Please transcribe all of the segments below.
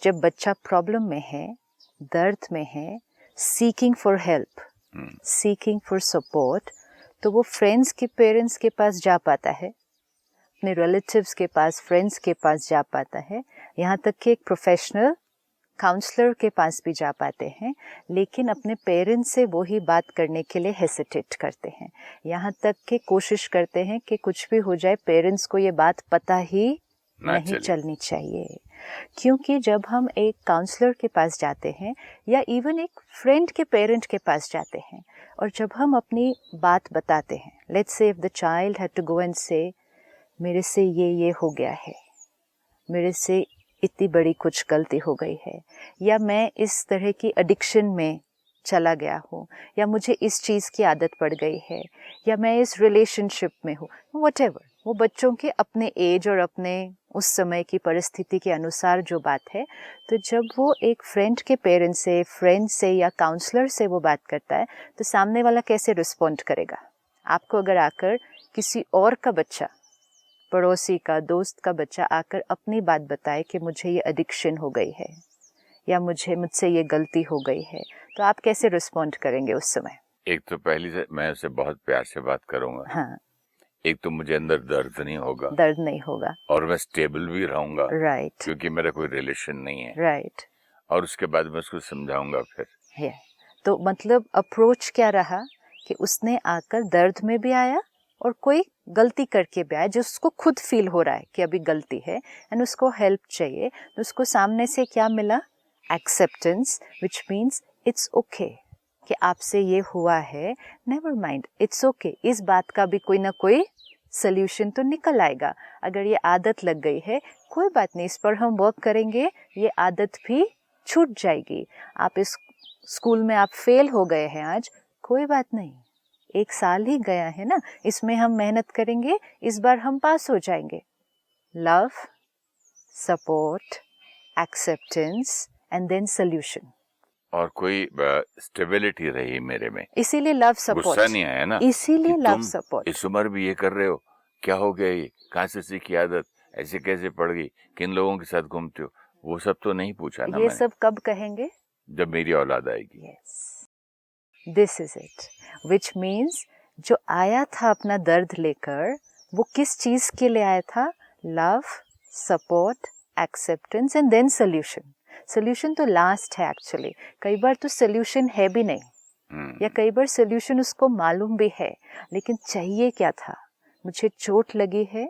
जब बच्चा प्रॉब्लम में है, दर्द में है, seeking for help, seeking for support, तो वो फ्रेंड्स के पेरेंट्स के पास जा पाता है, अपने रिलेटिव्स के पास, फ्रेंड्स के पास जा पाता है, यहाँ तक कि एक प्रोफेशनल काउंसलर के पास भी जा पाते हैं, लेकिन अपने पेरेंट्स से वो ही बात करने के लिए हेसिटेट करते हैं। यहाँ तक कि कोशिश करते हैं कि कुछ भी हो जाए पेरेंट्स को ये बात पता ही नहीं चलनी चाहिए। क्योंकि जब हम एक काउंसलर के पास जाते हैं या इवन एक फ्रेंड के पेरेंट के पास जाते हैं और जब हम अपनी बात बताते हैं, let's say if the child had to go and say मेरे से ये हो गया है, मेरे से इतनी बड़ी कुछ गलती हो गई है, या मैं इस तरह की एडिक्शन में चला गया हूँ, या मुझे इस चीज़ की आदत पड़ गई है, या मैं इस रिलेशनशिप में हूँ, व्हाटएवर, वो बच्चों के अपने एज और अपने उस समय की परिस्थिति के अनुसार जो बात है। तो जब वो एक फ्रेंड के पेरेंट्स से, फ्रेंड से या काउंसलर से वो बात करता है, तो सामने वाला कैसे रिस्पॉन्ड करेगा? आपको अगर आकर किसी और का बच्चा, पड़ोसी का, दोस्त का बच्चा आकर अपनी बात बताए कि मुझे ये एडिक्शन हो गई है या मुझसे ये गलती हो गई है, तो आप कैसे रिस्पॉन्ड करेंगे उस समय? एक तो पहली से मैं उससे बहुत प्यार से बात करूंगा। हाँ, एक तो मुझे अंदर दर्द नहीं होगा, दर्द नहीं होगा, और मैं स्टेबल भी रहूंगा, राइट, क्योंकि मेरा कोई रिलेशन नहीं है, राइट। और उसके बाद मैं उसको समझाऊंगा फिर। है तो मतलब अप्रोच क्या रहा कि उसने आकर दर्द में भी आया और कोई गलती करके भी आया जो उसको खुद फील हो रहा है कि अभी गलती है एंड उसको हेल्प चाहिए, तो उसको सामने से क्या मिला? Acceptance, which means it's okay कि आपसे ये हुआ है, नेवर माइंड, इट्स ओके, इस बात का भी कोई ना कोई सोल्यूशन तो निकल आएगा। अगर ये आदत लग गई है, कोई बात नहीं, इस पर हम वर्क करेंगे, ये आदत भी छूट जाएगी। आप इस स्कूल में आप फेल हो गए हैं आज, कोई बात नहीं, 1 साल ही गया है ना, इसमें हम मेहनत करेंगे, इस बार हम पास हो जाएंगे। Love, support, acceptance and then solution, और कोई स्टेबिलिटी रही मेरे में, इसीलिए लव सपोर्ट, गुस्सा नहीं आया ना, इसीलिए लव तुम सपोर्ट। इस उम्र भी ये कर रहे हो, क्या हो गया, ये कहाँ से सीखी आदत, ऐसे कैसे पड़ गई, किन लोगों के साथ घूमते हो, वो सब तो नहीं पूछा ना ये मैंने। सब कब कहेंगे? जब मेरी औलाद आएगी। Yes, this is it, which means जो आया था अपना दर्द लेकर, वो किस चीज के लिए आया था? Love, support, acceptance and then solution. Solution तो लास्ट है एक्चुअली, कई बार तो सोल्यूशन है भी नहीं, या कई बार सोल्यूशन उसको मालूम भी है, लेकिन चाहिए क्या था? मुझे चोट लगी है,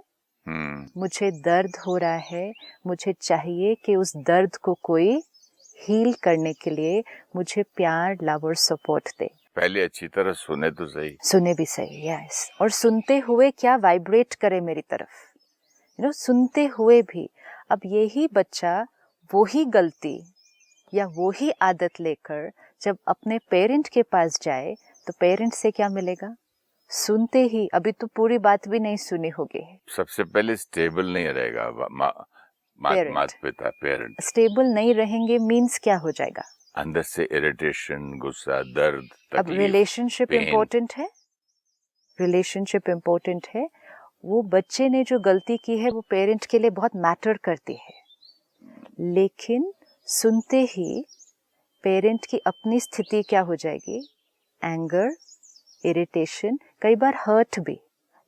मुझे दर्द हो रहा है, मुझे चाहिए कि उस दर्द को कोई हील करने के लिए मुझे प्यार, लव और सपोर्ट दे। पहले अच्छी तरह सुने तो सही, सुने भी सही, यस, और सुनते हुए क्या वाइब्रेट करे मेरी तरफ, सुनते हुए भी। अब यही बच्चा वही गलती या वही आदत लेकर जब अपने पेरेंट के पास जाए, तो पेरेंट से क्या मिलेगा? सुनते ही, अभी तो पूरी बात भी नहीं सुनी होगी। सबसे पहले स्टेबल नहीं रहेगा माता पिता, पेरेंट स्टेबल नहीं रहेंगे मीन्स क्या हो जाएगा? अंदर से इरिटेशन, गुस्सा, दर्द, तकलीफ। अब रिलेशनशिप इम्पोर्टेंट है, रिलेशनशिप इम्पोर्टेंट है। वो बच्चे ने जो गलती की है वो पेरेंट के लिए बहुत मैटर करती है, लेकिन सुनते ही पेरेंट की अपनी स्थिति क्या हो जाएगी? एंगर, इरिटेशन, कई बार हर्ट भी,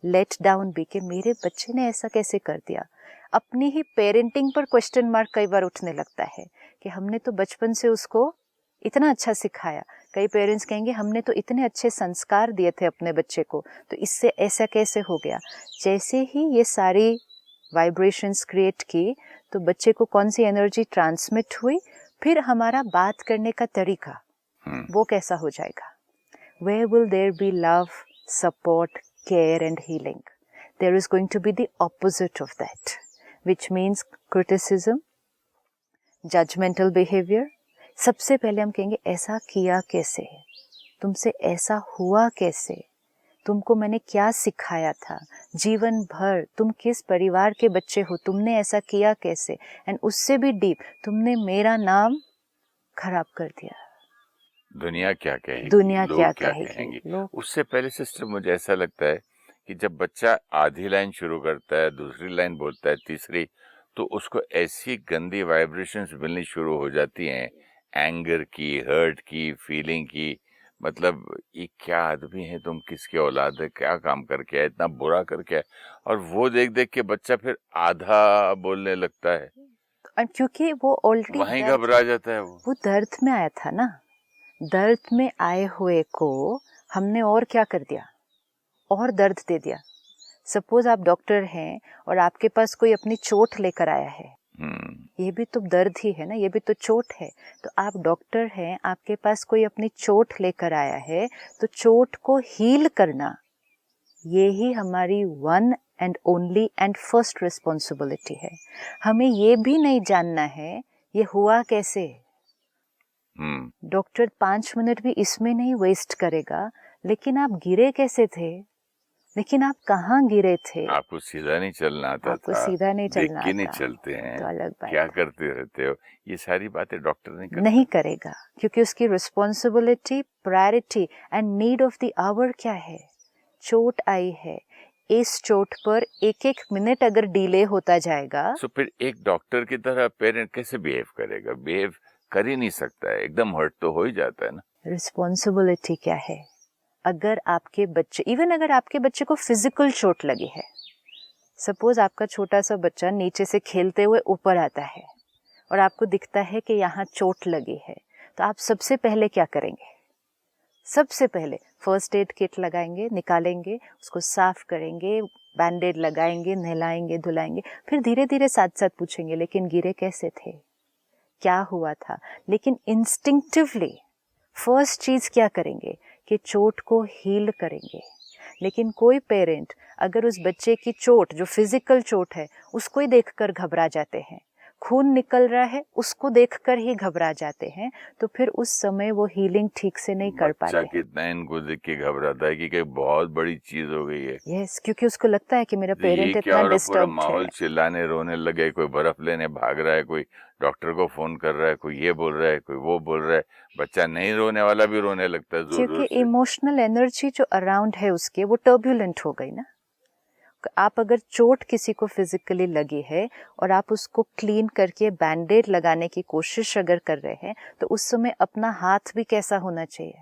लेट डाउन भी, कि मेरे बच्चे ने ऐसा कैसे कर दिया। अपनी ही पेरेंटिंग पर क्वेश्चन मार्क कई बार उठने लगता है कि हमने तो बचपन से उसको इतना अच्छा सिखाया। कई पेरेंट्स कहेंगे हमने तो इतने अच्छे संस्कार दिए थे अपने बच्चे को, तो इससे ऐसा कैसे हो गया। जैसे ही ये सारी वाइब्रेशंस क्रिएट की, तो बच्चे को कौन सी एनर्जी ट्रांसमिट हुई, फिर हमारा बात करने का तरीका वो कैसा हो जाएगा। Where will there be love, support, care and healing? There is going to be the opposite of that, which means criticism, judgmental behavior. सबसे पहले हम कहेंगे ऐसा किया कैसे, तुमसे ऐसा हुआ कैसे, तुमको मैंने क्या सिखाया था, जीवन भर तुम किस परिवार के बच्चे हो, तुमने ऐसा किया कैसे, एंड उससे भी डीप, तुमने मेरा नाम खराब कर दिया, दुनिया क्या कहेगी, दुनिया लोग क्या कहेंगे। लोग। उससे पहले सिस्टर मुझे ऐसा लगता है कि जब बच्चा आधी लाइन शुरू करता है, दूसरी लाइन बोलता है, तीसरी, तो उसको ऐसी गंदी वाइब्रेशंस मिलनी शुरू हो जाती हैं, एंगर की, हर्ट की, फीलिंग की। मतलब ये क्या आदमी है, तुम किसके औलाद है, क्या काम करके है, इतना बुरा करके है। और वो देख देख के बच्चा फिर आधा बोलने लगता है, और क्योंकि वो ऑलरेडी वहीं घबरा जाता है वो। वो दर्द में आया था ना, दर्द में आए हुए को हमने और क्या कर दिया, और दर्द दे दिया। सपोज आप डॉक्टर हैं और आपके पास कोई अपनी चोट लेकर आया है, ये भी तो दर्द ही है ना, ये भी तो चोट है। तो आप डॉक्टर हैं, आपके पास कोई अपनी चोट लेकर आया है, तो चोट को हील करना ये ही हमारी one and only and first responsibility है। हमें ये भी नहीं जानना है ये हुआ कैसे। डॉक्टर 5 मिनट भी इसमें नहीं वेस्ट करेगा, लेकिन आप गिरे कैसे थे, लेकिन आप कहाँ गिरे थे, आपको सीधा नहीं चलना आता आपको था, सीधा नहीं देख चलना के नहीं आता, चलते हैं, तो अलग बात क्या है। करते रहते हो, ये सारी बातें डॉक्टर नहीं करेगा, क्योंकि उसकी responsibility, priority and need of the hour क्या है। चोट आई है, इस चोट पर एक एक मिनट अगर डिले होता जाएगा, तो फिर एक डॉक्टर की तरह पेरेंट कैसे बिहेव करेगा? बिहेव कर ही नहीं सकता है, एकदम हर्ट तो हो ही जाता है ना। रिस्पॉन्सिबिलिटी क्या है। अगर आपके बच्चे, इवन अगर आपके बच्चे को फिजिकल चोट लगी है, सपोज आपका छोटा सा बच्चा नीचे से खेलते हुए ऊपर आता है और आपको दिखता है कि यहाँ चोट लगी है, तो आप सबसे पहले क्या करेंगे? सबसे पहले फर्स्ट एड किट लगाएंगे, निकालेंगे, उसको साफ करेंगे, बैंडेड लगाएंगे, नहलाएंगे, धुलाएंगे, फिर धीरे धीरे साथ साथ पूछेंगे लेकिन गिरे कैसे थे, क्या हुआ था। लेकिन इंस्टिंक्टिवली फर्स्ट चीज क्या करेंगे कि चोट को हील करेंगे। लेकिन कोई पेरेंट अगर उस बच्चे की चोट, जो फिजिकल चोट है, उसको ही देखकर घबरा जाते हैं, खून निकल रहा है उसको देखकर ही घबरा जाते हैं, तो फिर उस समय वो हीलिंग ठीक से नहीं कर पाते। बच्चा कितना इनको देख के घबराता है कि कहीं बहुत बड़ी चीज हो गई है। यस, क्योंकि उसको लगता है कि मेरा तो ये पेरेंट क्या इतना हो रहा, पूरा डिस्टर्ब्ड है। माहौल चिल्लाने रोने लगे, कोई बर्फ लेने भाग रहा है, कोई डॉक्टर को फोन कर रहा है, कोई ये बोल रहा है, कोई वो बोल रहा है। बच्चा नहीं रोने वाला भी रोने लगता है जोर जोर क्योंकि से। इमोशनल एनर्जी जो अराउंड है उसके, वो टर्ब्यूलेंट हो गई ना। आप अगर चोट किसी को फिजिकली लगी है और आप उसको क्लीन करके बैंडेड लगाने की कोशिश अगर कर रहे हैं, तो उस समय अपना हाथ भी कैसा होना चाहिए,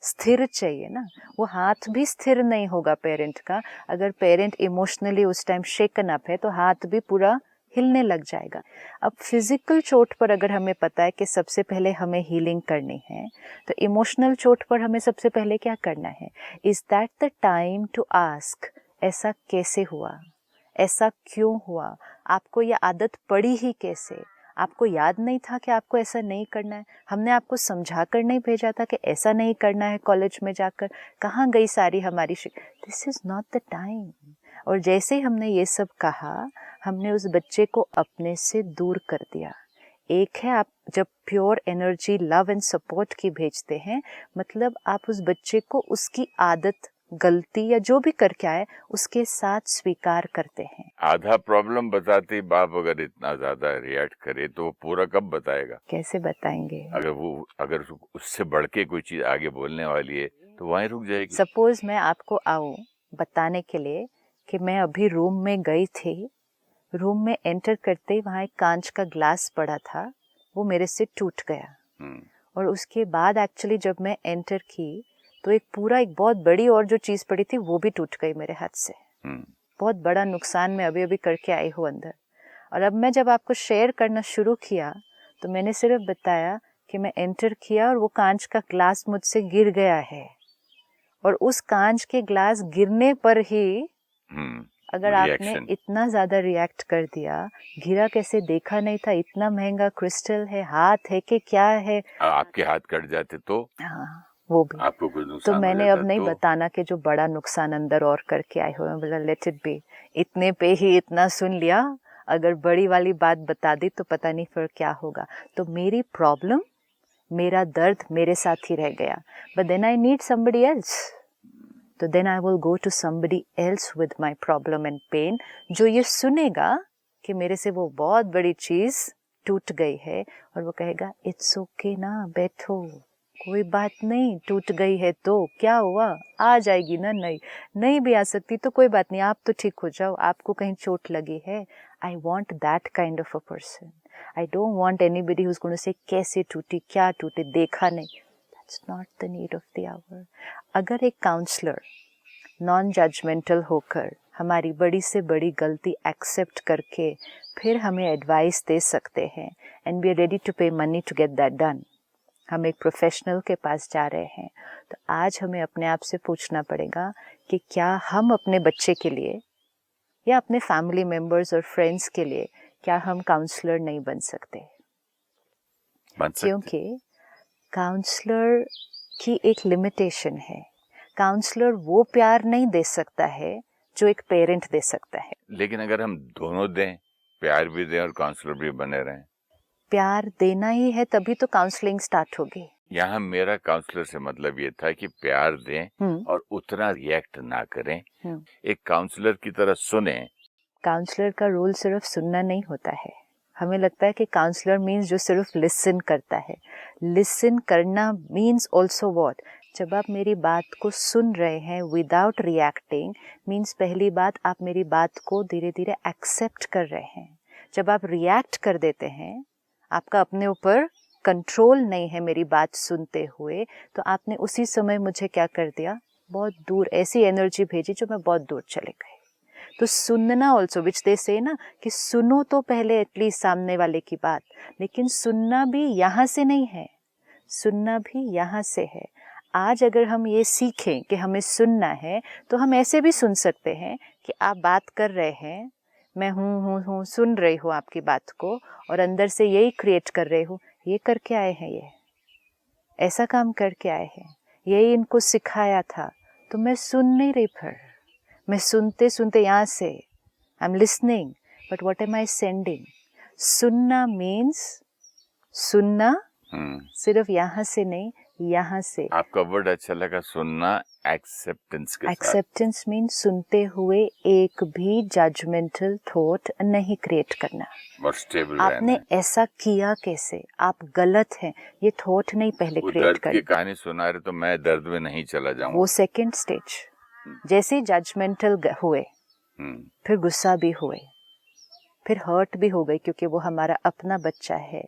स्थिर चाहिए ना। वो हाथ भी स्थिर नहीं होगा पेरेंट का, अगर पेरेंट इमोशनली उस टाइम शेकन अप है तो हाथ भी पूरा हिलने लग जाएगा। अब फिजिकल चोट पर अगर हमें पता है कि सबसे पहले हमें हीलिंग करनी है, तो इमोशनल चोट पर हमें सबसे पहले क्या करना है? Is that the time to ask, ऐसा कैसे हुआ, ऐसा क्यों हुआ, आपको ये आदत पड़ी ही कैसे, आपको याद नहीं था कि आपको ऐसा नहीं करना है, हमने आपको समझा कर नहीं भेजा था कि ऐसा नहीं करना है, कॉलेज में जाकर कहाँ गई सारी हमारी this is not the time. और जैसे ही हमने ये सब कहा, हमने उस बच्चे को अपने से दूर कर दिया। एक है आप जब pure energy, love and support की भेजते हैं, मतलब आप उस बच्चे को उसकी आदत, गलती या जो भी करके आए उसके साथ स्वीकार करते हैं। आधा प्रॉब्लम बताते ही बाप अगर इतना ज्यादा रिएक्ट करे तो वो पूरा कब बताएगा? कैसे बताएंगे? अगर उससे बढ़ के कोई चीज आगे बोलने वाली है तो वहीं रुक जाएगी। सपोज मैं आपको आऊं बताने के लिए कि मैं अभी रूम में गई थी, रूम में एंटर करते ही वहाँ एक कांच का ग्लास पड़ा था, वो मेरे से टूट गया। और उसके बाद एक्चुअली जब मैं एंटर की तो एक बहुत बड़ी और जो चीज़ पड़ी थी वो भी टूट गई मेरे हाथ से। बहुत बड़ा नुकसान मैं अभी अभी करके आई हूँ अंदर। और अब मैं जब आपको शेयर करना शुरू किया तो मैंने सिर्फ बताया कि मैं एंटर किया और वो कांच का ग्लास मुझसे गिर गया है, और उस कांच के ग्लास गिरने पर ही अगर आपने इतना ज्यादा रिएक्ट कर दिया, गिरा कैसे, देखा नहीं था, इतना महंगा क्रिस्टल है, हाथ है कि क्या है, आपके हाथ कट जाते तो हाँ वो भी आपको कुछ नुकसान तो हो मैंने जाता अब नहीं तो? बताना कि जो बड़ा नुकसान अंदर और करके आए हुए, बोला लेट इट बी, इतने पे ही इतना सुन लिया, अगर बड़ी वाली बात बता दी तो पता नहीं फिर क्या होगा। तो मेरी प्रॉब्लम, मेरा दर्द मेरे साथ ही रह गया, but then I need somebody else, तो then I will go to somebody else with my problem and pain, जो ये सुनेगा कि मेरे से वो बहुत बड़ी चीज टूट गई है, और वो कहेगा इट्स ओके ना, बैठो, कोई बात नहीं, टूट गई है तो क्या हुआ, आ जाएगी ना, नहीं भी आ सकती तो कोई बात नहीं, आप तो ठीक हो जाओ, आपको कहीं चोट लगी है, I want that kind of a person. I don't want anybody who's going to say कैसे टूटी, क्या टूटे, देखा नहीं. That's not the need of the hour. अगर एक काउंसलर नॉन जजमेंटल होकर हमारी बड़ी से बड़ी गलती एक्सेप्ट करके फिर हमें एडवाइस दे सकते हैं and we are ready to pay money to get that done, हम एक प्रोफेशनल के पास जा रहे हैं, तो आज हमें अपने आप से पूछना पड़ेगा कि क्या हम अपने बच्चे के लिए या अपने फैमिली मेम्बर्स और फ्रेंड्स के लिए क्या हम काउंसलर नहीं बन सकते. क्योंकि काउंसलर की एक लिमिटेशन है. काउंसलर वो प्यार नहीं दे सकता है जो एक पेरेंट दे सकता है. लेकिन अगर हम दोनों दें, प्यार भी दें और काउंसलर भी बने रहें. प्यार देना ही है तभी तो काउंसलिंग स्टार्ट होगी. यहाँ मेरा काउंसलर से मतलब ये था कि प्यार दें और उतना रिएक्ट ना करें, एक काउंसलर की तरह सुने. काउंसलर का रोल सिर्फ सुनना नहीं होता है. हमें लगता है कि काउंसलर मीन्स जो सिर्फ लिसन करता है. लिसन करना मीन्स ऑल्सो व्हाट, जब आप मेरी बात को सुन रहे हैं विदाउट रिएक्टिंग, मीन्स पहली बात आप मेरी बात को धीरे धीरे एक्सेप्ट कर रहे हैं. जब आप रिएक्ट कर देते हैं, आपका अपने ऊपर कंट्रोल नहीं है मेरी बात सुनते हुए, तो आपने उसी समय मुझे क्या कर दिया, बहुत दूर ऐसी एनर्जी भेजी जो मैं बहुत दूर चले गए. तो सुनना ऑल्सो, विच दे से ना कि सुनो तो पहले एटलीस्ट सामने वाले की बात, लेकिन सुनना भी यहाँ से नहीं है, सुनना भी यहाँ से है. आज अगर हम ये सीखें कि हमें सुनना है तो हम ऐसे भी सुन सकते हैं कि आप बात कर रहे हैं, मैं हूँ सुन रही हूँ आपकी बात को और अंदर से यही क्रिएट कर रही हूँ, ये करके आए हैं, ये ऐसा काम करके आए हैं, यही इनको सिखाया था, तो मैं सुन नहीं रही. फिर मैं सुनते सुनते यहाँ से I am listening, but what am I sending. सुनना मीन्स सुनना सिर्फ यहाँ से नहीं, यहाँ से. आपका वर्ड अच्छा लगा, सुनना एक्सेप्टेंस के साथ. एक्सेप्टेंस मीन्स सुनते हुए एक भी जजमेंटल थॉट नहीं क्रिएट करना. और स्टेबल आपने ऐसा किया कैसे, आप गलत हैं, ये थॉट नहीं पहले क्रिएट करना. कहानी सुना रहे तो मैं दर्द में नहीं चला जाऊंगा, वो सेकंड स्टेज. जैसे जजमेंटल हुए, फिर गुस्सा भी हुए, फिर हर्ट भी हो गई क्योंकि वो हमारा अपना बच्चा है,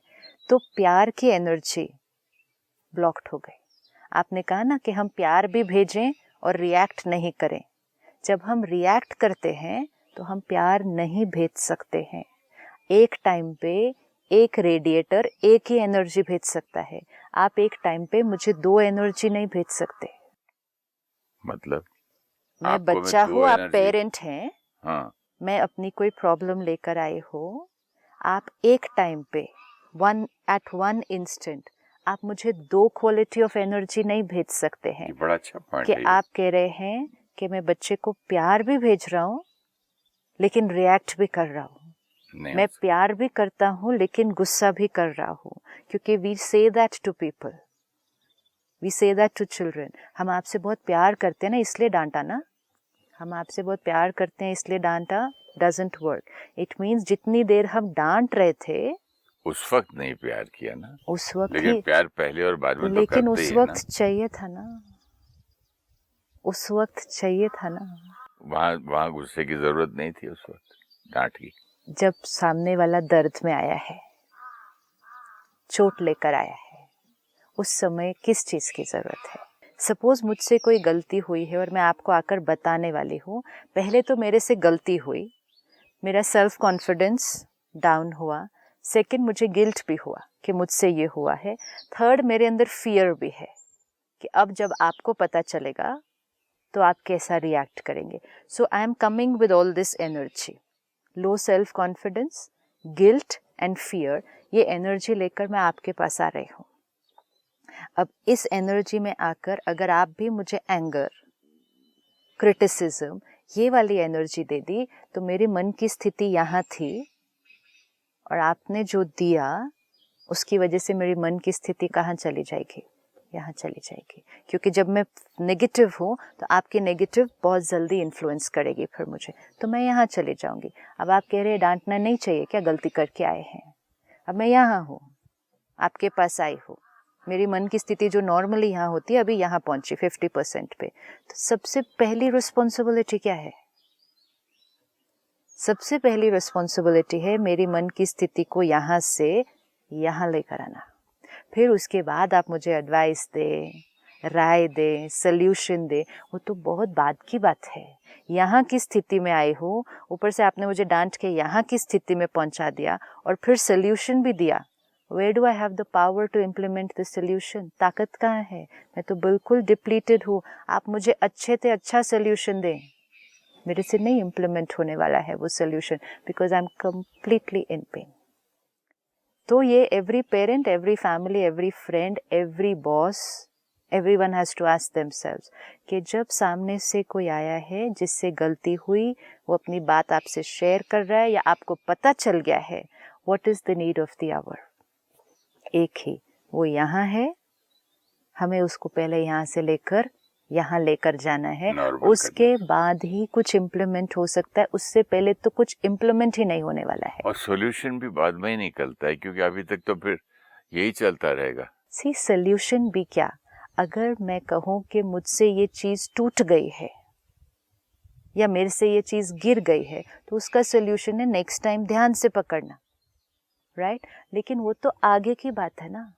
तो प्यार की एनर्जी ब्लॉक्ड हो गई. आपने कहा ना कि हम प्यार भी भेजें और रिएक्ट नहीं करें. जब हम रिएक्ट करते हैं तो हम प्यार नहीं भेज सकते हैं. एक टाइम पे एक रेडिएटर एक ही एनर्जी भेज सकता है. आप एक टाइम पे मुझे 2 एनर्जी नहीं भेज सकते. मतलब मैं बच्चा हूँ, आप पेरेंट हैं. हाँ. मैं अपनी कोई प्रॉब्लम लेकर आई हूँ, आप एक टाइम पे एट वन इंस्टेंट आप मुझे 2 क्वालिटी ऑफ एनर्जी नहीं भेज सकते हैं. बड़ा अच्छा पॉइंट कि आप कह रहे हैं कि मैं बच्चे को प्यार भी भेज रहा हूँ लेकिन रिएक्ट भी कर रहा हूँ. मैं प्यार भी करता हूँ लेकिन गुस्सा भी कर रहा हूँ, क्योंकि we say that to people, we say that to children. हम आपसे बहुत प्यार करते हैं ना इसलिए डांटा ना, हम आपसे बहुत प्यार करते हैं इसलिए डांटा डजंट वर्क. इट मीन्स जितनी देर हम डांट रहे थे उस वक्त नहीं प्यार किया ना, उस वक्त लेकिन ही प्यार पहले और बाद में लेकिन तो उस वक्त चाहिए था ना, उस वक्त चाहिए था ना. वहाँ गुस्से की जरूरत नहीं थी उस वक्त, डांट की. जब सामने वाला दर्द में आया है, चोट लेकर आया है, उस समय किस चीज की जरूरत है. सपोज मुझसे कोई गलती हुई है और मैं आपको आकर बताने वाली हूँ. पहले तो मेरे से गलती हुई, मेरा सेल्फ कॉन्फिडेंस डाउन हुआ. सेकंड मुझे गिल्ट भी हुआ कि मुझसे ये हुआ है. थर्ड मेरे अंदर फियर भी है कि अब जब आपको पता चलेगा तो आप कैसा रिएक्ट करेंगे. So I am coming with all this energy, low self confidence, guilt and fear. ये एनर्जी लेकर मैं आपके पास आ रही हूँ. अब इस एनर्जी में आकर अगर आप भी मुझे एंगर, क्रिटिसिज्म, ये वाली एनर्जी दे दी, तो मेरे मन की स्थिति यहाँ थी और आपने जो दिया उसकी वजह से मेरी मन की स्थिति कहाँ चली जाएगी, यहाँ चली जाएगी. क्योंकि जब मैं नेगेटिव हूँ तो आपकी नेगेटिव बहुत जल्दी इन्फ्लुएंस करेगी फिर मुझे, तो मैं यहाँ चली जाऊँगी. अब आप कह रहे हैं डांटना नहीं चाहिए क्या, गलती करके आए हैं. अब मैं यहाँ हूँ, आपके पास आई हूँ, मेरी मन की स्थिति जो नॉर्मली यहाँ होती है अभी यहाँ पहुँची 50% पे. तो सबसे पहली रिस्पॉन्सिबिलिटी क्या है, सबसे पहली रिस्पॉन्सिबिलिटी है मेरी मन की स्थिति को यहाँ से यहाँ लेकर आना। फिर उसके बाद आप मुझे एडवाइस दे, राय दे, सल्यूशन दे, वो तो बहुत बाद की बात है। यहाँ की स्थिति में आई हूँ, ऊपर से आपने मुझे डांट के यहाँ की स्थिति में पहुँचा दिया और फिर सल्यूशन भी दिया। Where do I have the power to implement the solution? ताकत कहाँ है? मैं तो बिल्कुल डिप्लीटेड हूँ। आप मुझे अच्छे से अच्छा सल्यूशन दें, मेरे से नहीं इम्प्लीमेंट होने वाला है वो solution, because I am completely in pen. तो ये every parent, every family, every friend, every boss, everyone has to ask themselves कि जब सामने से कोई आया है जिससे गलती हुई, वो अपनी बात आपसे शेयर कर रहा है या आपको पता चल गया है, what is the need of the hour? एक ही, वो यहाँ है, हमें उसको पहले यहाँ से लेकर यहाँ लेकर जाना है, उसके बाद ही कुछ इम्प्लीमेंट हो सकता है, उससे पहले तो कुछ इम्प्लीमेंट ही नहीं होने वाला है। और सॉल्यूशन भी बाद में ही निकलता है, क्योंकि अभी तक तो फिर यही चलता रहेगा। सी सॉल्यूशन भी क्या, अगर मैं कहूँ कि मुझसे ये चीज़ टूट गई है या मेरे से ये चीज़ गिर गई है, तो उसका सॉल्यूशन है नेक्स्ट टाइम ध्यान से पकड़ना, राइट? लेकिन वो तो आगे की बात है ना,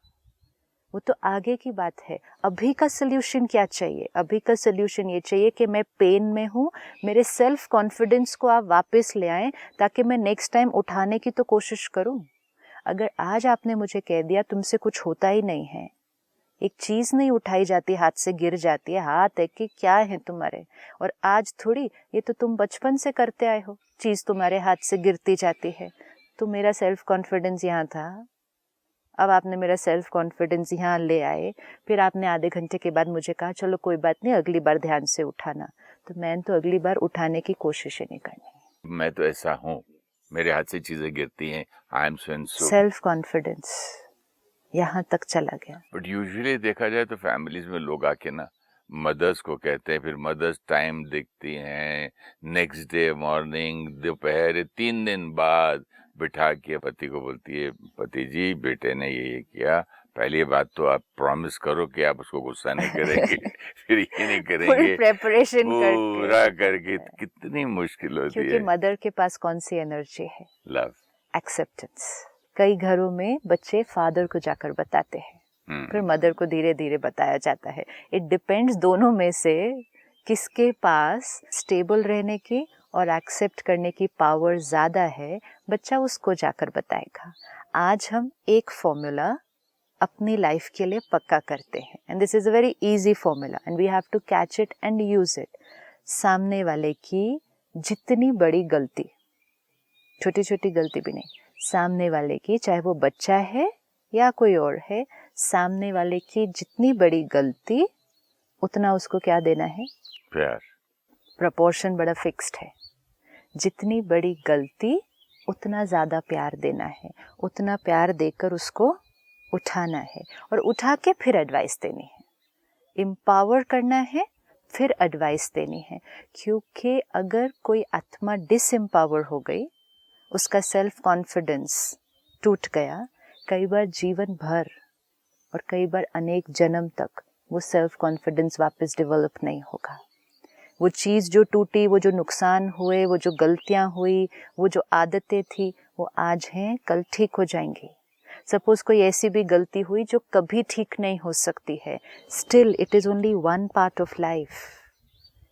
वो तो आगे की बात है। अभी का सल्यूशन क्या चाहिए? अभी का सल्यूशन ये चाहिए कि मैं पेन में हूँ, मेरे सेल्फ कॉन्फिडेंस को आप वापस ले आएं ताकि मैं नेक्स्ट टाइम उठाने की तो कोशिश करूँ। अगर आज आपने मुझे कह दिया तुमसे कुछ होता ही नहीं है, एक चीज़ नहीं उठाई जाती, हाथ से गिर जाती है, हाथ है कि क्या है तुम्हारे, और आज थोड़ी, ये तो तुम बचपन से करते आए हो, चीज़ तुम्हारे हाथ से गिरती जाती है। तो मेरा सेल्फ कॉन्फिडेंस यहाँ था, अब आपने मेरा सेल्फ कॉन्फिडेंस यहाँ ले आए, फिर आपने आधे घंटे के बाद मुझे कहा चलो कोई बात नहीं, अगली बार ध्यान से उठाना। तो मैंने तो अगली बार उठाने की कोशिश ही नहीं करनी। मैं तो ऐसा हूँ, मेरे हाथ से चीजें गिरती हैं, I am so and so. Self confidence यहाँ तक चला गया। बट यूजुअली देखा जाए तो फैमिलीज में लोग आके ना मदर्स को कहते हैं, फिर मदर्स टाइम देखती हैं, नेक्स्ट डे मॉर्निंग, दोपहर, 3 दिन बाद बिठा के पति को बोलती है, पति जी बेटे ने ये किया, पहली बात तो आप प्रॉमिस करो कि आप उसको गुस्सा नहीं करेंगे, फिर ये नहीं करेंगे, प्रेपरेशन पूरा करके। कितनी मुश्किल होती है, क्योंकि मदर के पास कौन सी एनर्जी है? Love, acceptance. कई घरों में बच्चे फादर को जाकर बताते हैं, फिर मदर को धीरे धीरे बताया जाता है। इट डिपेंड्स दोनों में से किसके पास स्टेबल रहने की और एक्सेप्ट करने की पावर ज़्यादा है, बच्चा उसको जाकर बताएगा। आज हम एक फॉर्मूला अपनी लाइफ के लिए पक्का करते हैं, and this is a very easy formula and we have to catch it and use it. सामने वाले की जितनी बड़ी गलती, छोटी छोटी गलती भी नहीं, सामने वाले की, चाहे वो बच्चा है या कोई और है, सामने वाले की जितनी बड़ी गलती उतना उसको क्या देना है? प्यार। प्रपोर्शन बड़ा फिक्स्ड है। जितनी बड़ी गलती उतना ज़्यादा प्यार देना है, उतना प्यार देकर उसको उठाना है और उठा के फिर एडवाइस देनी है, एम्पावर करना है, फिर एडवाइस देनी है। क्योंकि अगर कोई आत्मा डिसएम्पावर हो गई, उसका सेल्फ कॉन्फिडेंस टूट गया, कई बार जीवन भर और कई बार अनेक जन्म तक वो सेल्फ कॉन्फिडेंस वापस डेवलप नहीं होगा। वो चीज़ जो टूटी, वो जो नुकसान हुए, वो जो गलतियाँ हुई, वो जो आदतें थी, वो आज हैं, कल ठीक हो जाएंगी। सपोज कोई ऐसी भी गलती हुई जो कभी ठीक नहीं हो सकती है, still it is only one part of life,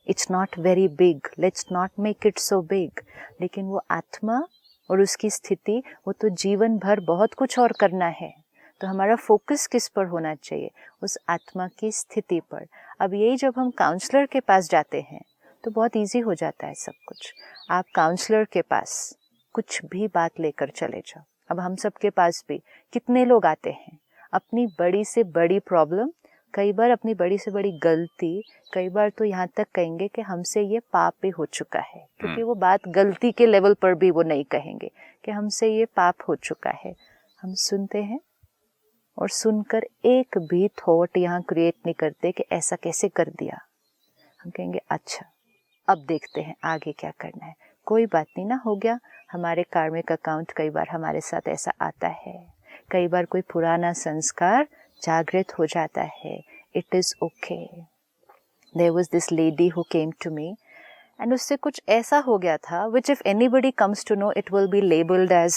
it's not very big, let's not make it so big. लेकिन वो आत्मा और उसकी स्थिति, वो तो जीवन भर बहुत कुछ और करना है। तो हमारा फोकस किस पर होना चाहिए? उस आत्मा की स्थिति पर। अब यही जब हम काउंसलर के पास जाते हैं तो बहुत इजी हो जाता है सब कुछ। आप काउंसलर के पास कुछ भी बात लेकर चले जाओ। अब हम सब के पास भी कितने लोग आते हैं अपनी बड़ी से बड़ी प्रॉब्लम, कई बार अपनी बड़ी से बड़ी गलती, कई बार तो यहाँ तक कहेंगे कि हमसे ये पाप भी हो चुका है, क्योंकि वो बात गलती के लेवल पर भी वो नहीं कहेंगे कि हमसे ये पाप हो चुका है। हम सुनते हैं और सुनकर एक भी थॉट यहाँ क्रिएट नहीं करते कि ऐसा कैसे कर दिया। हम कहेंगे अच्छा अब देखते हैं आगे क्या करना है, कोई बात नहीं ना, हो गया। हमारे कार्मिक अकाउंट कई बार हमारे साथ ऐसा आता है, कई बार कोई पुराना संस्कार जागृत हो जाता है। It is okay. There was this lady who came to me and उससे कुछ ऐसा हो गया था which if anybody comes to know it will be labelled as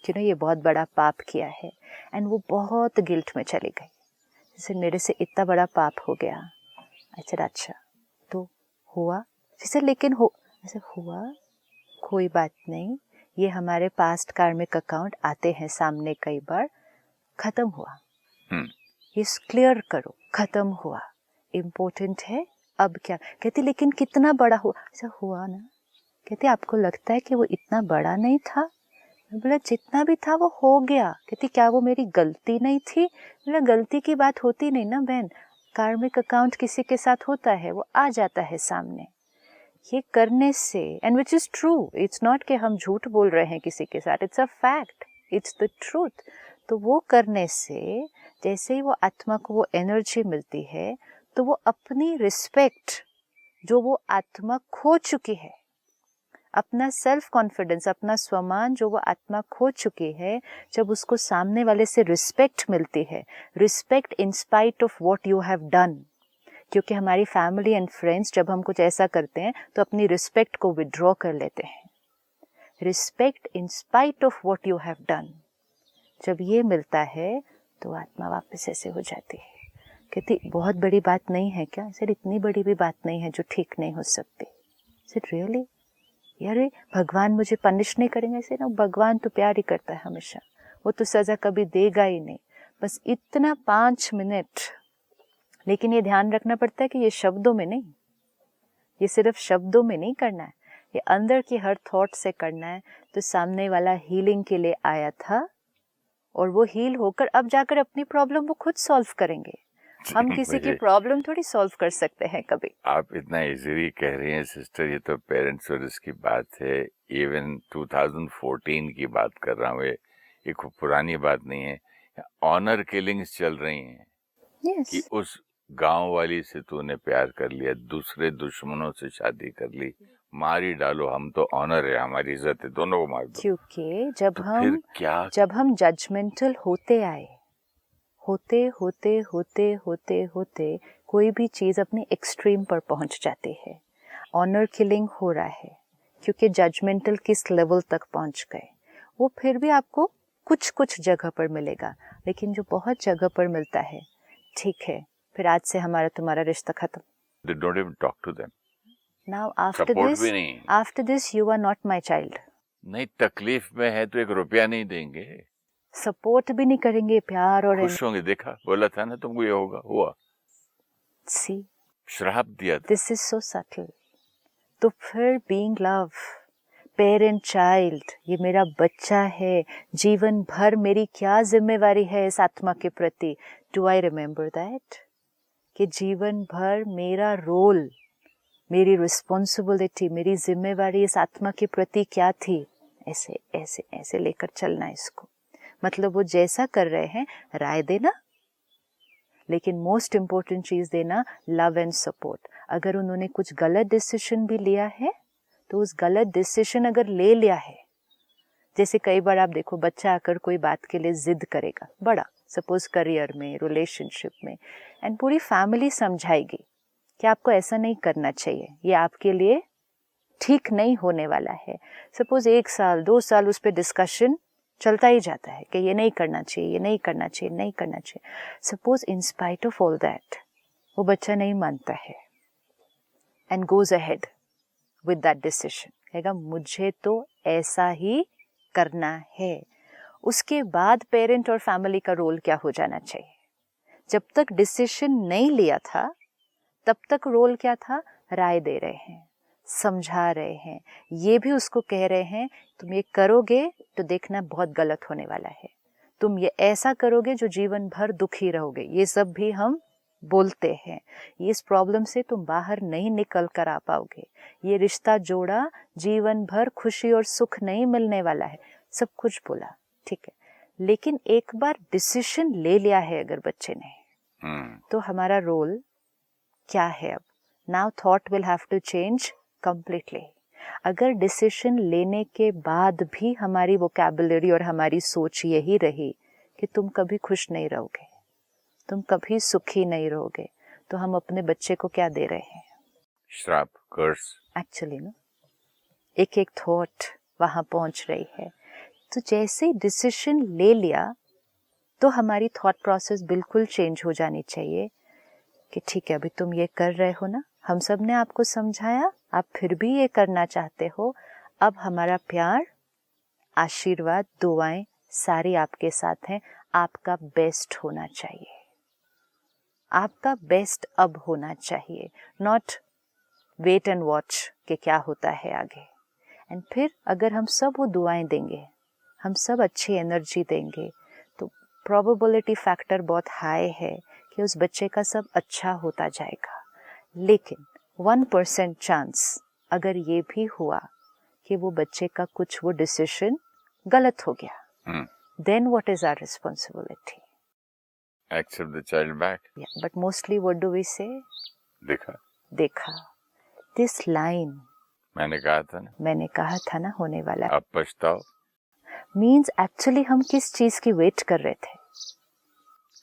ये बहुत बड़ा पाप किया है, एंड वो बहुत गिल्ट में चली गई। जैसे मेरे से इतना बड़ा पाप हो गया। अच्छा तो हुआ जैसे, लेकिन हो ऐसे हुआ, कोई बात नहीं, ये हमारे पास्ट कार्मिक अकाउंट आते हैं सामने कई बार, खत्म हुआ। ये क्लियर करो, खत्म हुआ, इम्पोर्टेंट है अब क्या। कहती लेकिन कितना बड़ा हुआ। ऐसा हुआ ना। कहती आपको लगता है कि वो इतना बड़ा नहीं था। मैं बोला जितना भी था वो हो गया। कहती क्या वो मेरी गलती नहीं थी। बोला गलती की बात होती नहीं ना बहन, कार्मिक अकाउंट किसी के साथ होता है, वो आ जाता है सामने। ये करने से, and which is true, it's not कि हम झूठ बोल रहे हैं किसी के साथ, it's a fact, it's the truth. तो वो करने से जैसे ही वो आत्मा को वो एनर्जी मिलती है, तो वो अपनी रिस्पेक्ट जो वो आत्मा खो चुकी है, अपना सेल्फ कॉन्फिडेंस, अपना स्वमान जो वो आत्मा खो चुकी है, जब उसको सामने वाले से रिस्पेक्ट मिलती है, respect in spite of what you have done. क्योंकि हमारी फैमिली एंड फ्रेंड्स जब हम कुछ ऐसा करते हैं तो अपनी रिस्पेक्ट को विड्रॉ कर लेते हैं। Respect in spite of what you have done, जब ये मिलता है तो आत्मा वापस ऐसे हो जाती है। कहती बहुत बड़ी बात नहीं है क्या। सर इतनी बड़ी भी बात नहीं है जो ठीक नहीं हो सकती। सर रियली यार भगवान मुझे पनिश नहीं करेंगे। ऐसे ना, भगवान तो प्यार ही करता है हमेशा, वो तो सजा कभी देगा ही नहीं। बस इतना 5 मिनट। लेकिन ये ध्यान रखना पड़ता है कि ये शब्दों में नहीं, ये सिर्फ शब्दों में नहीं करना है, ये अंदर की हर थॉट से करना है। तो सामने वाला हीलिंग के लिए आया था और वो हील होकर अब जाकर अपनी प्रॉब्लम वो खुद सॉल्व करेंगे। हम किसी की प्रॉब्लम थोड़ी सॉल्व कर सकते हैं कभी। आप इतना इजीली कह रही हैं सिस्टर, ये तो पेरेंट्स और इसकी बात है। इवन 2014 की बात कर रहा हूँ, ये खूब पुरानी बात नहीं है। ऑनर किलिंग्स चल रही हैं। yes. कि उस गांव वाली से तूने प्यार कर लिया, दूसरे दुश्मनों से शादी कर ली, मार ही डालो, हम तो ऑनर है, हमारी इज्जत है, दोनों को मार दो। क्योंकि जब तो हम फिर क्या, जब हम जजमेंटल होते आए, होते होते होते होते होते कोई भी चीज अपनी एक्सट्रीम पर पहुंच जाती है। ऑनर किलिंग हो रहा है क्योंकि जजमेंटल किस लेवल तक पहुंच गए। वो फिर भी आपको कुछ कुछ जगह पर मिलेगा, लेकिन जो बहुत जगह पर मिलता है, ठीक है फिर आज से हमारा तुम्हारा रिश्ता खत्म। they don't even talk to them. Now support भी नहीं। after this you are not my child. नहीं, तकलीफ में है तो 1 रुपया नहीं देंगे, सपोर्ट भी नहीं करेंगे, प्यार और खुश होंगे। देखा, बोला था ना तुमको ये होगा, हुआ। सी श्राप दिया था। This is so subtle. तो फिर बीइंग लव, पेरेंट चाइल्ड, ये मेरा बच्चा है, जीवन भर मेरी क्या जिम्मेवारी है इस आत्मा के प्रति। डू आई रिमेम्बर दैट कि जीवन भर मेरा रोल, मेरी रिस्पॉन्सिबिलिटी, मेरी जिम्मेवारी इस आत्मा के प्रति क्या थी। ऐसे ऐसे ऐसे लेकर चलना इसको। मतलब वो जैसा कर रहे हैं राय देना, लेकिन मोस्ट इम्पोर्टेंट चीज देना लव एंड सपोर्ट। अगर उन्होंने कुछ गलत डिसीजन भी लिया है तो उस गलत डिसीजन अगर ले लिया है, जैसे कई बार आप देखो बच्चा आकर कोई बात के लिए जिद करेगा, बड़ा सपोज करियर में, रिलेशनशिप में, एंड पूरी फैमिली समझाएगी कि आपको ऐसा नहीं करना चाहिए, ये आपके लिए ठीक नहीं होने वाला है। सपोज 1 साल 2 साल उस पर डिस्कशन चलता ही जाता है कि ये नहीं करना चाहिए, ये नहीं करना चाहिए, नहीं करना चाहिए। Suppose in spite of all that वो बच्चा नहीं मानता है and goes ahead with that decision, कहेगा मुझे तो ऐसा ही करना है। उसके बाद पेरेंट और फैमिली का रोल क्या हो जाना चाहिए। जब तक डिसीजन नहीं लिया था तब तक रोल क्या था, राय दे रहे हैं, समझा रहे हैं, ये भी उसको कह रहे हैं तुम ये करोगे तो देखना बहुत गलत होने वाला है, तुम ये ऐसा करोगे जो जीवन भर दुखी रहोगे। ये सब भी हम बोलते हैं। इस प्रॉब्लम से तुम बाहर नहीं निकल कर आ पाओगे, ये रिश्ता जोड़ा जीवन भर खुशी और सुख नहीं मिलने वाला है, सब कुछ बोला, ठीक है। लेकिन एक बार डिसीजन ले लिया है अगर बच्चे ने, तो हमारा रोल क्या है अब। Now thought will have to change completely. अगर डिसीजन लेने के बाद भी हमारी वोकैबुलरी और हमारी सोच यही रही कि तुम कभी खुश नहीं रहोगे, तुम कभी सुखी नहीं रहोगे, तो हम अपने बच्चे को क्या दे रहे हैं। श्राप, कर्स। एक्चुअली ना, एक एक थॉट वहाँ पहुँच रही है। तो जैसे डिसीजन ले लिया तो हमारी थॉट प्रोसेस बिल्कुल चेंज हो जानी चाहिए कि ठीक है, अभी तुम ये कर रहे हो ना, हम सब ने आपको समझाया, आप फिर भी ये करना चाहते हो, अब हमारा प्यार, आशीर्वाद, दुआएं सारी आपके साथ हैं, आपका बेस्ट होना चाहिए, आपका बेस्ट अब होना चाहिए, नॉट वेट एंड वॉच कि क्या होता है आगे। एंड फिर अगर हम सब वो दुआएं देंगे, हम सब अच्छी एनर्जी देंगे, तो प्रोबेबिलिटी फैक्टर बहुत हाई है कि उस बच्चे का सब अच्छा होता जाएगा। लेकिन 1% चांस अगर ये भी हुआ कि वो बच्चे का कुछ वो डिसीजन गलत हो गया, then what is our responsibility? Accept the child back. But mostly what do we say? देखा। दिस लाइन मैंने कहा था ना होने वाला, अब पछताओ, मीन्स एक्चुअली हम किस चीज की वेट कर रहे थे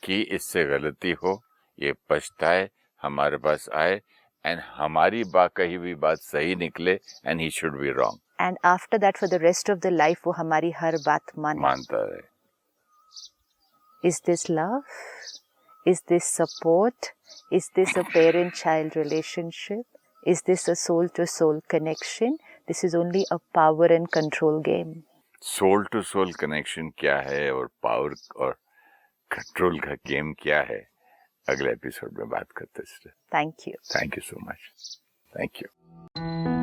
कि इससे गलती हो, ये पछताए, हमारे पास आए एंड हमारी कही हुई बात सही निकले and he should be wrong, and after that for the rest of the life वो हमारी हर बात मानता रहे। Is this love? Is this support? Is this a parent child relationship? Is this a soul to soul connection? This is only a power and control game. Soul to soul connection क्या है और power और control का game क्या है, अगले episode में बात करते हैं। Thank you so much. Thank you.